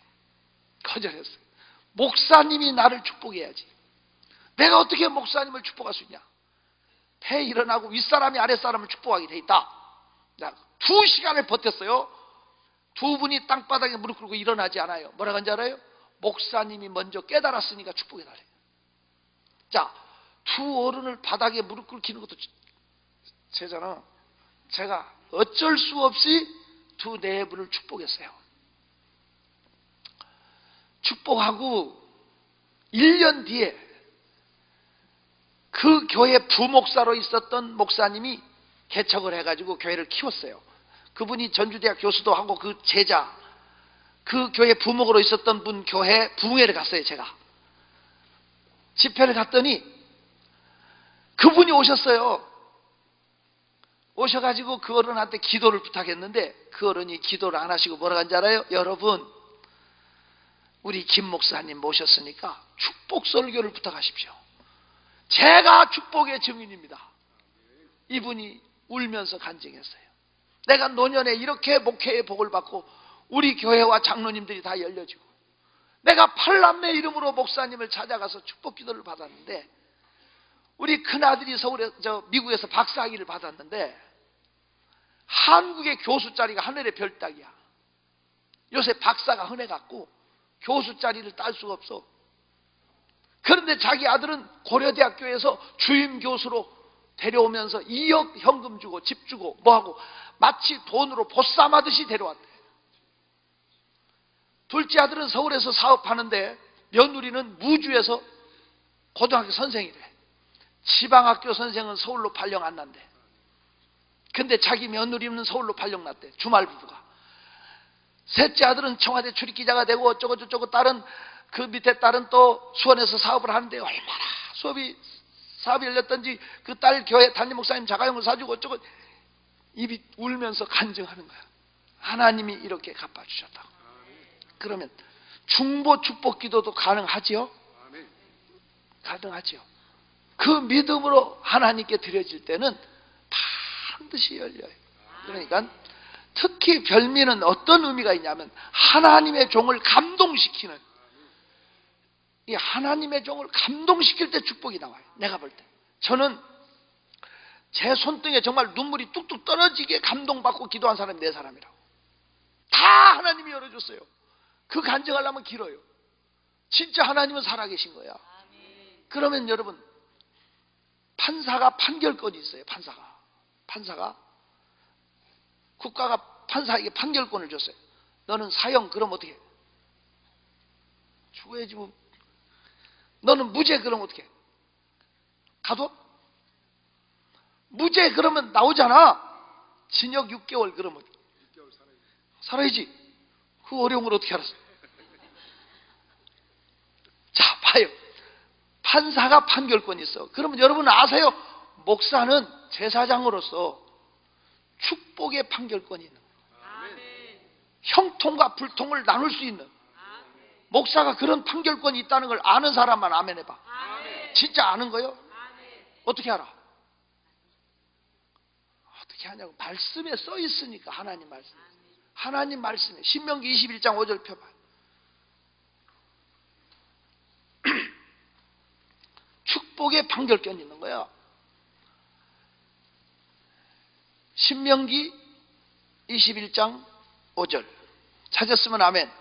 거절했어요. 목사님이 나를 축복해야지. 내가 어떻게 목사님을 축복할 수 있냐? 폐 일어나고 윗사람이 아랫사람을 축복하게 돼 있다. 2시간을 버텼어요. 두 분이 땅바닥에 무릎 꿇고 일어나지 않아요. 뭐라고 한지 알아요? 목사님이 먼저 깨달았으니까 축복해 달래요. 자, 두 어른을 바닥에 무릎 꿇기는 것도 제잖아. 제가 어쩔 수 없이 두 내분을 축복했어요. 축복하고 1년 뒤에 그 교회 부목사로 있었던 목사님이 개척을 해가지고 교회를 키웠어요. 그분이 전주대학 교수도 하고 그 제자, 그 교회 부목으로 있었던 분 교회 부흥회를 갔어요. 제가 집회를 갔더니 그분이 오셨어요. 오셔가지고 그 어른한테 기도를 부탁했는데 그 어른이 기도를 안 하시고 뭐라고 한지 알아요? 여러분, 우리 김 목사님 모셨으니까 축복 설교를 부탁하십시오. 제가 축복의 증인입니다. 이분이 울면서 간증했어요. 내가 노년에 이렇게 목회의 복을 받고 우리 교회와 장로님들이 다 열려지고 내가 팔남매 이름으로 목사님을 찾아가서 축복 기도를 받았는데 우리 큰아들이 미국에서 박사학위를 받았는데 한국의 교수 자리가 하늘의 별 따기야. 요새 박사가 흔해갖고 교수 자리를 딸 수가 없어. 그런데 자기 아들은 고려대학교에서 주임 교수로 데려오면서 2억 현금 주고 집 주고 뭐하고 마치 돈으로 보쌈하듯이 데려왔대. 둘째 아들은 서울에서 사업하는데 며느리는 무주에서 고등학교 선생이래. 지방학교 선생은 서울로 발령 안 난대. 근데 자기 며느리는 서울로 발령 났대. 주말 부부가. 셋째 아들은 청와대 출입기자가 되고 어쩌고 저쩌고 딸은 그 밑에 딸은 또 수원에서 사업을 하는데 얼마나 사업이 열렸던지 그 딸 교회 담임 목사님 자가용을 사주고 어쩌고 입이 울면서 간증하는 거야. 하나님이 이렇게 갚아주셨다고. 그러면 중보 축복 기도도 가능하지요? 가능하지요. 그 믿음으로 하나님께 드려질 때는 반드시 열려요. 그러니까 특히 별미는 어떤 의미가 있냐면 하나님의 종을 감동시키는, 이 하나님의 종을 감동시킬 때 축복이 나와요. 내가 볼 때 저는 제 손등에 정말 눈물이 뚝뚝 떨어지게 감동받고 기도한 사람이 네 사람이라고. 다 하나님이 열어줬어요. 그 간증하려면 길어요. 진짜 하나님은 살아계신 거야. 그러면 여러분, 판사가 판결권이 있어요. 판사가 국가가 판사에게 판결권을 줬어요. 너는 사형, 그럼 어떻게 해? 죽어야지 뭐. 너는 무죄, 그럼 어떻게 해? 가둬? 무죄 그러면 나오잖아. 징역 6개월 그러면 살아야지. 그 어려운 걸 어떻게 알았어요? 자, 봐요. 판사가 판결권이 있어. 그러면 여러분 아세요? 목사는 제사장으로서 축복의 판결권이 있는 거예요. 형통과 불통을 나눌 수 있는, 목사가 그런 판결권이 있다는 걸 아는 사람만 아멘 해봐. 진짜 아는 거요? 어떻게 알아? 어떻게 하냐고. 말씀에 써 있으니까. 하나님 말씀에 신명기 21장 5절 펴봐. 축복의 판결권이 있는 거야. 신명기 21장 5절 찾았으면 아멘.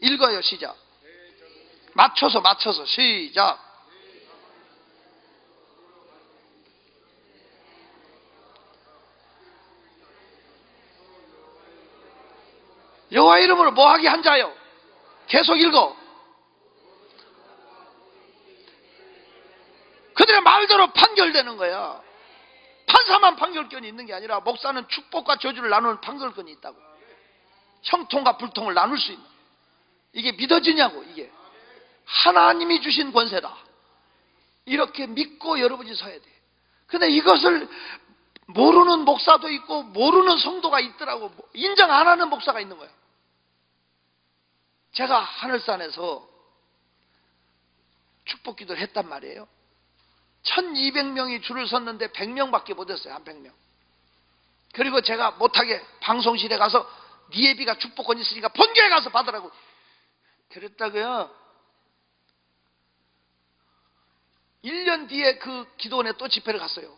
읽어요. 시작. 맞춰서 시작. 여호와 이름으로 뭐하게 한 자요? 계속 읽어. 그들의 말대로 판결되는 거야. 판사만 판결권이 있는 게 아니라 목사는 축복과 저주를 나누는 판결권이 있다고. 형통과 불통을 나눌 수 있는. 이게 믿어지냐고. 이게 하나님이 주신 권세다. 이렇게 믿고 여러분이 서야 돼. 근데 이것을 모르는 목사도 있고 모르는 성도가 있더라고. 인정 안 하는 목사가 있는 거야. 제가 하늘산에서 축복 기도를 했단 말이에요. 1200명이 줄을 섰는데 100명밖에 못 했어요. 한 100명. 그리고 제가 못하게 방송실에 가서 네 예비가 축복권 있으니까 본교에 가서 받으라고 그랬다고요. 1년 뒤에 그 기도원에 또 집회를 갔어요.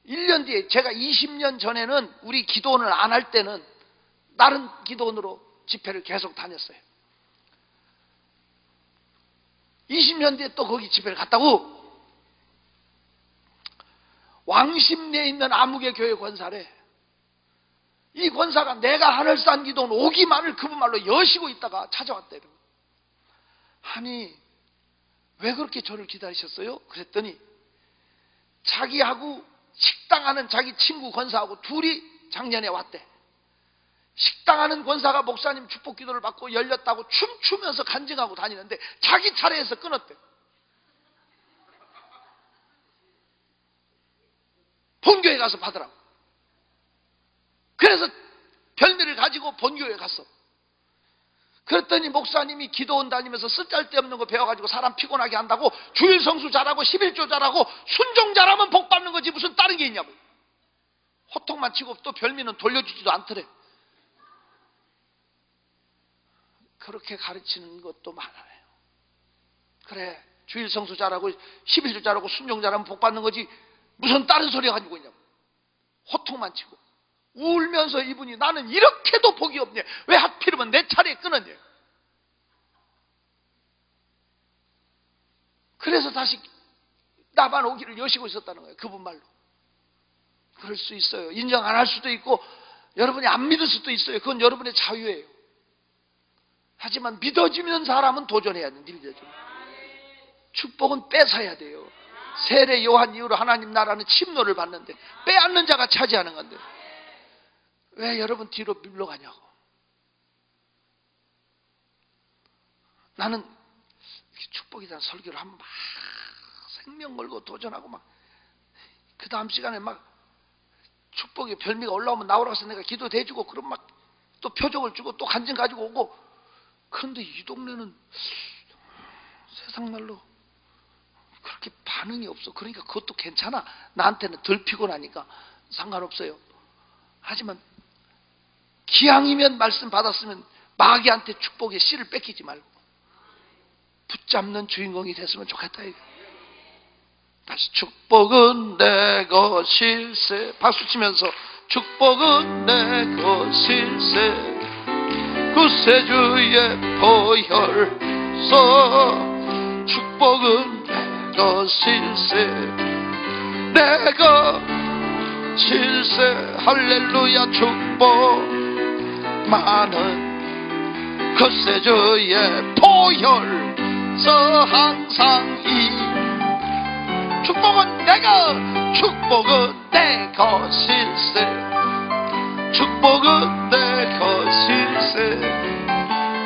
1년 뒤에, 제가 20년 전에는 우리 기도원을 안 할 때는 다른 기도원으로 집회를 계속 다녔어요. 20년 뒤에 또 거기 집회를 갔다고. 왕십리에 있는 아무개 교회 권사래. 이 권사가 내가 하늘산 기도원 오기만을 그분 말로 여시고 있다가 찾아왔대요. 아니 왜 그렇게 저를 기다리셨어요? 그랬더니 자기하고 식당하는 자기 친구 권사하고 둘이 작년에 왔대. 식당하는 권사가 목사님 축복 기도를 받고 열렸다고 춤추면서 간증하고 다니는데 자기 차례에서 끊었대. 본교회 가서 받으라고. 그래서 별미를 가지고 본교회 갔어. 그랬더니 목사님이 기도원 다니면서 쓸데없는 거 배워가지고 사람 피곤하게 한다고 주일 성수 잘하고 11조 잘하고 순종 잘하면 복 받는 거지 무슨 다른 게 있냐고. 호통만 치고 또 별미는 돌려주지도 않더래. 그렇게 가르치는 것도 많아요. 그래 주일 성수 잘하고 11조 잘하고 순종 잘하면 복 받는 거지 무슨 다른 소리 가지고 있냐고. 호통만 치고 울면서 이분이 나는 이렇게도 복이 없네. 왜 하필이면 내 차례에 끊었냐. 그래서 다시 나만 오기를 여시고 있었다는 거예요. 그분 말로. 그럴 수 있어요. 인정 안 할 수도 있고 여러분이 안 믿을 수도 있어요. 그건 여러분의 자유예요. 하지만 믿어지는 사람은 도전해야 돼. 믿어지면. 축복은 뺏어야 돼요. 세례 요한 이후로 하나님 나라는 침노를 받는데 빼앗는 자가 차지하는 건데 왜 여러분 뒤로 물러가냐고. 나는 축복에 대한 설교를 하면 막 생명 걸고 도전하고 막 그 다음 시간에 막 축복의 별미가 올라오면 나오라고 해서 내가 기도 대주고 그럼 막 또 표적을 주고 또 간증 가지고 오고. 그런데 이 동네는 세상 말로 그렇게 반응이 없어. 그러니까 그것도 괜찮아. 나한테는 덜 피곤하니까 상관없어요. 하지만 기왕이면 말씀 받았으면 마귀한테 축복의 씨를 뺏기지 말고 붙잡는 주인공이 됐으면 좋겠다. 다시 축복은 내 것일세. 박수 치면서 축복은 내 것일세. 구세주의 보혈서 축복은 내 것일세. 내 것일세. 할렐루야. 축복 많은 구세주의 보혈서 항상 이 축복은 축복은 내 것일세. 축복은 내 것일세.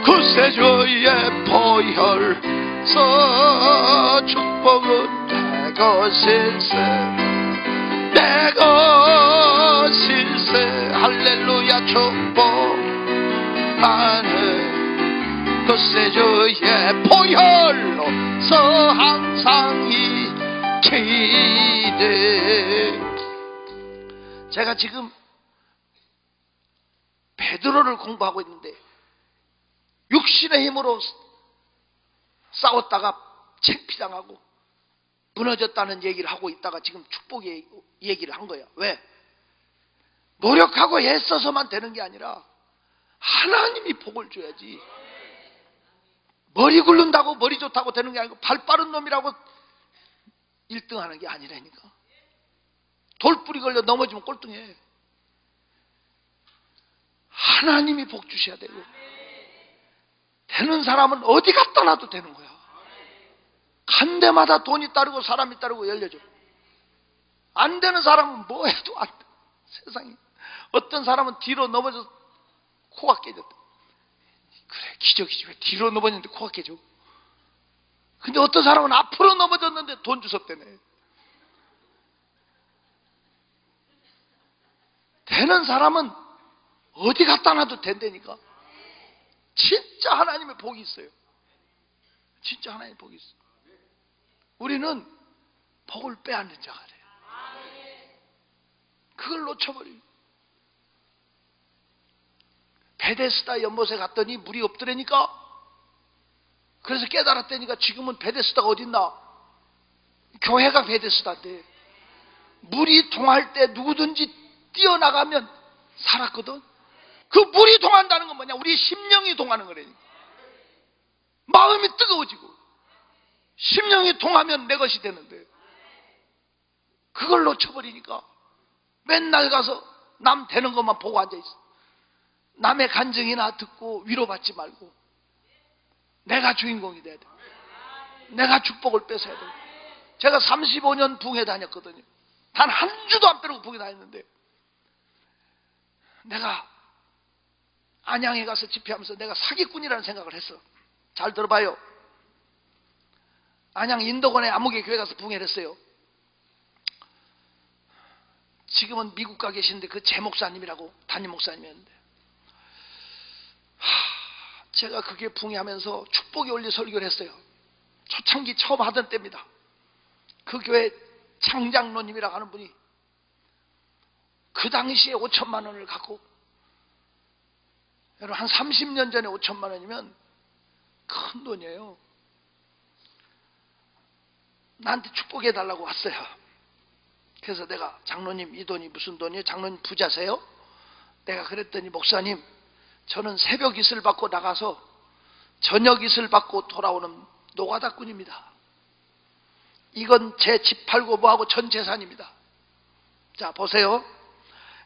구세주의 보혈서 축복은 내 것일세. 내 것일세. 할렐루야. 축복 많은 구세주의 보혈로서 항상 이 기대. 제가 지금 베드로를 공부하고 있는데 육신의 힘으로 싸웠다가 창피당하고 무너졌다는 얘기를 하고 있다가 지금 축복의 얘기를 한 거예요. 왜? 노력하고 애써서만 되는 게 아니라 하나님이 복을 줘야지. 머리 굴른다고 머리 좋다고 되는 게 아니고 발 빠른 놈이라고 1등 하는 게 아니라니까. 돌뿌리 걸려 넘어지면 꼴등해. 하나님이 복 주셔야 되고, 되는 사람은 어디 갖다 놔도 되는 거야. 간 데마다 돈이 따르고 사람이 따르고 열려줘. 안 되는 사람은 뭐 해도 안 돼. 세상에. 어떤 사람은 뒤로 넘어져서 코가 깨졌다. 그래, 기적이지. 왜 뒤로 넘어졌는데 코가 깨져? 근데 어떤 사람은 앞으로 넘어졌는데 돈 주셨다네. 되는 사람은 어디 갖다 놔도 된다니까. 진짜 하나님의 복이 있어요. 진짜 하나님의 복이 있어요. 우리는 복을 빼앗는 자가 돼요. 그걸 놓쳐버려요. 베데스다 연못에 갔더니 물이 없더라니까. 그래서 깨달았다니까. 지금은 베데스다가 어딨나? 교회가 베데스다인데 물이 동할 때 누구든지 뛰어나가면 살았거든. 그 물이 동한다는 건 뭐냐? 우리 심령이 동하는 거라니까. 마음이 뜨거워지고 심령이 동하면 내 것이 되는데 그걸 놓쳐버리니까 맨날 가서 남 되는 것만 보고 앉아있어. 남의 간증이나 듣고 위로받지 말고 내가 주인공이 돼야 돼. 내가 축복을 뺏어야 돼. 제가 35년 붕에 다녔거든요. 단 한 주도 안 빼고 붕에 다녔는데 내가 안양에 가서 집회하면서 내가 사기꾼이라는 생각을 했어. 잘 들어봐요. 안양 인덕원에 암흑의 교회 가서 붕해를 했어요. 지금은 미국 가 계시는데 그 제 목사님이라고 담임 목사님이었는데 제가 그게 붕해하면서 축복이 올리 설교를 했어요. 초창기 처음 하던 때입니다. 그 교회 장장로님이라고 하는 분이 그 당시에 5천만 원을 갖고, 여러분 한 30년 전에 5천만 원이면 큰 돈이에요. 나한테 축복해달라고 왔어요. 그래서 내가 장로님 이 돈이 무슨 돈이에요? 장로님 부자세요? 내가 그랬더니 목사님 저는 새벽 이슬 받고 나가서 저녁 이슬 받고 돌아오는 노가다꾼입니다. 이건 제 집 팔고 뭐하고 전 재산입니다. 자 보세요.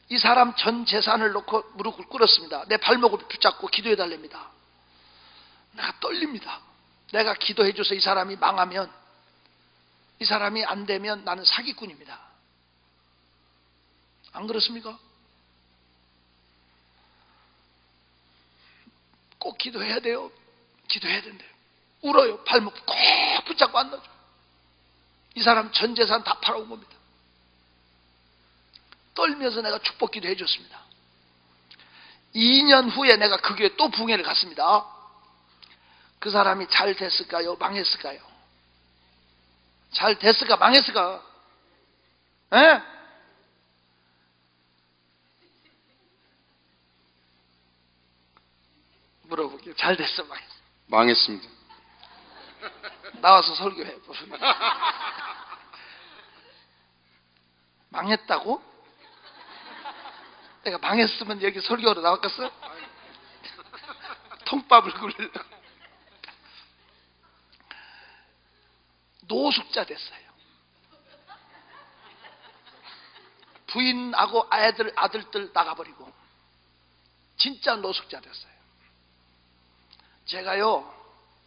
이 사람 전 재산을 놓고 무릎을 꿇었습니다. 내 발목을 붙잡고 기도해 달랍니다. 내가 떨립니다. 내가 기도해 줘서 이 사람이 망하면, 이 사람이 안 되면 나는 사기꾼입니다. 안 그렇습니까? 꼭 기도해야 돼요. 기도해야 된대요. 울어요. 발목 꼭 붙잡고 안아줘요. 이 사람 전 재산 다 팔아온 겁니다. 떨면서 내가 축복 기도해 줬습니다. 2년 후에 내가 그 교회 또 붕해를 갔습니다. 그 사람이 잘 됐을까요? 망했을까요? 잘 됐을까? 망했을까? 에? 물어볼게요. 잘 됐어? 망했어? 망했습니다. 나와서 설교해. 망했다고? 내가 망했으면 여기 설교하러 나왔겠어? 통밥을 굴리려고. 노숙자 됐어요. 부인하고 아들들 나가버리고 진짜 노숙자 됐어요. 제가요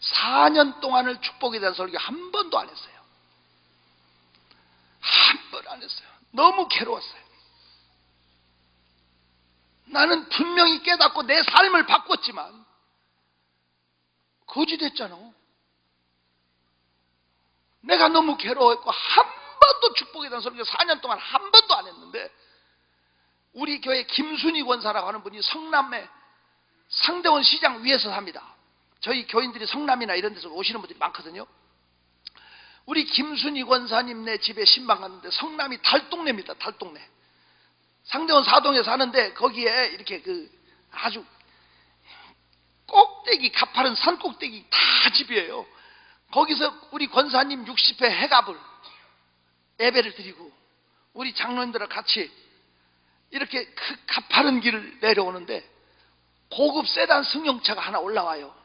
4년 동안을 축복에 대한 설교 한 번도 안 했어요. 한 번 안 했어요. 너무 괴로웠어요. 나는 분명히 깨닫고 내 삶을 바꿨지만 거짓했잖아. 내가 너무 괴로워했고 한 번도 축복에 대한 설교 4년 동안 한 번도 안 했는데, 우리 교회 김순희 권사라고 하는 분이 성남에 상대원 시장 위에서 삽니다. 저희 교인들이 성남이나 이런 데서 오시는 분들이 많거든요. 우리 김순희 권사님네 집에 신방 갔는데 성남이 달동네입니다. 달동네. 상대원 4동에 사는데 거기에 이렇게 그 아주 꼭대기 가파른 산 꼭대기 다 집이에요. 거기서 우리 권사님 60회 해갑을 예배를 드리고 우리 장로님들과 같이 이렇게 그 가파른 길을 내려오는데 고급 세단 승용차가 하나 올라와요.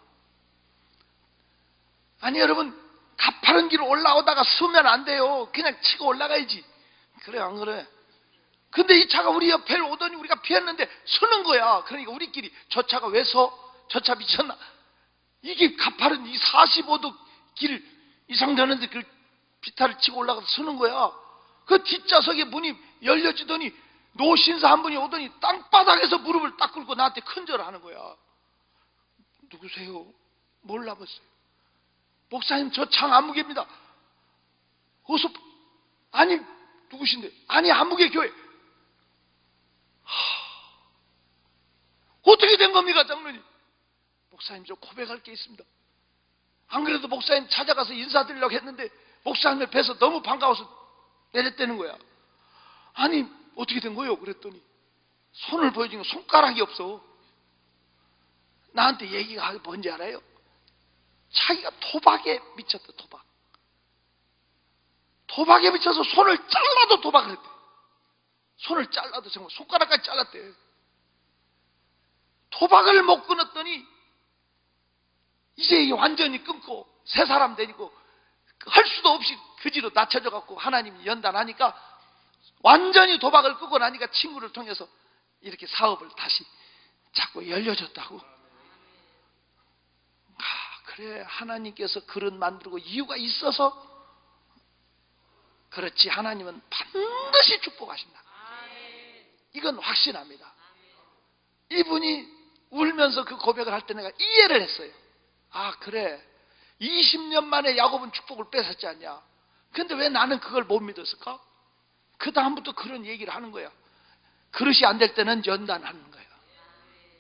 아니 여러분, 가파른 길을 올라오다가 서면 안 돼요. 그냥 치고 올라가야지. 그래 안 그래? 근데 이 차가 우리 옆에 오더니 우리가 피했는데 서는 거야. 그러니까 우리끼리 저 차가 왜 서? 저 차 미쳤나? 이게 가파른 이 45도 길 이상 되는데 그 비탈을 치고 올라가서 서는 거야. 그 뒷좌석에 문이 열려지더니 노신사 한 분이 오더니 땅바닥에서 무릎을 딱 꿇고 나한테 큰절하는 거야. 누구세요? 몰라봤어요. 목사님, 저 창 안무개입니다. 어서, 아니, 누구신데? 아니, 안무개 교회. 어떻게 된 겁니까, 장로님? 목사님, 저 고백할 게 있습니다. 안 그래도 목사님 찾아가서 인사드리려고 했는데 목사님을 뵈서 너무 반가워서 내렸다는 거야. 아니, 어떻게 된 거예요? 그랬더니 손을 보여주니까 손가락이 없어. 나한테 얘기가 뭔지 알아요? 자기가 토박에 미쳤다. 토박에 미쳐서 손을 잘라도 도박을 했대. 손을 잘라도 정말 손가락까지 잘랐대. 토박을 못 끊었더니 이제 완전히 끊고 새 사람 되니까 할 수도 없이 그지로 낮춰져 갖고 하나님이 연단하니까 완전히 도박을 끊고 나니까 친구를 통해서 이렇게 사업을 다시 자꾸 열려줬다고. 그래, 하나님께서 그릇 만들고 이유가 있어서 그렇지. 하나님은 반드시 축복하신다. 이건 확신합니다. 이분이 울면서 그 고백을 할 때 내가 이해를 했어요. 아, 그래, 20년 만에 야곱은 축복을 뺏었지 않냐. 근데 왜 나는 그걸 못 믿었을까? 그 다음부터 그런 얘기를 하는 거야. 그릇이 안 될 때는 연단하는 거예요.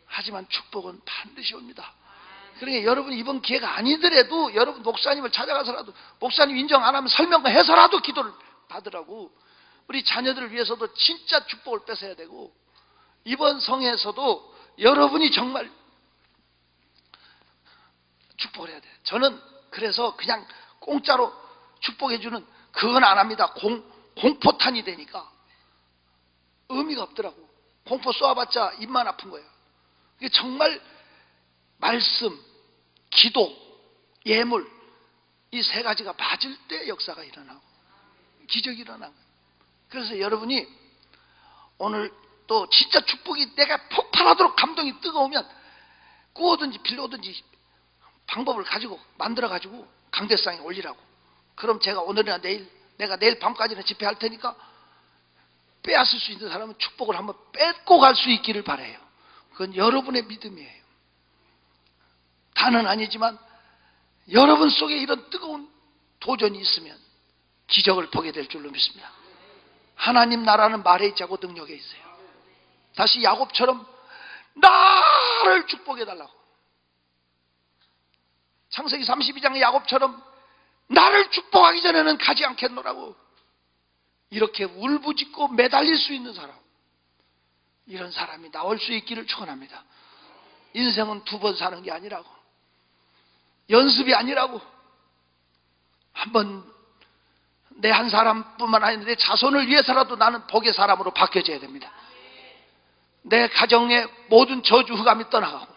하지만 축복은 반드시 옵니다. 그러니까 여러분, 이번 기회가 아니더라도 여러분 목사님을 찾아가서라도, 목사님 인정 안 하면 설명해서라도 기도를 받으라고. 우리 자녀들을 위해서도 진짜 축복을 뺏어야 되고, 이번 성에서도 여러분이 정말 축복을 해야 돼요. 저는 그래서 그냥 공짜로 축복해주는 그건 안 합니다. 공포탄이 되니까 의미가 없더라고. 공포 쏘아봤자 입만 아픈 거예요. 이게 정말 말씀, 기도, 예물, 이 세 가지가 맞을 때 역사가 일어나고 기적이 일어나고. 그래서 여러분이 오늘 또 진짜 축복이 내가 폭발하도록 감동이 뜨거우면 구워든지 빌려오든지 방법을 가지고 만들어 가지고 강대상에 올리라고. 그럼 제가 오늘이나 내일, 내가 내일 밤까지는 집회할 테니까 빼앗을 수 있는 사람은 축복을 한번 뺏고 갈 수 있기를 바라요. 그건 여러분의 믿음이에요. 다는 아니지만 여러분 속에 이런 뜨거운 도전이 있으면 기적을 보게 될 줄로 믿습니다. 하나님 나라는 말에 있지 않고 능력에 있어요. 다시 야곱처럼 나를 축복해달라고. 창세기 32장의 야곱처럼 나를 축복하기 전에는 가지 않겠노라고. 이렇게 울부짖고 매달릴 수 있는 사람, 이런 사람이 나올 수 있기를 축원합니다. 인생은 두 번 사는 게 아니라고, 연습이 아니라고. 한번 내 한 사람뿐만 아니라 내 자손을 위해서라도 나는 복의 사람으로 바뀌어져야 됩니다. 내 가정의 모든 저주 흑암이 떠나가고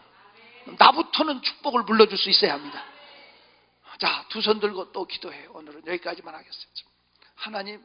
나부터는 축복을 불러줄 수 있어야 합니다. 자, 두 손 들고 또 기도해요. 오늘은 여기까지만 하겠습니다. 하나님,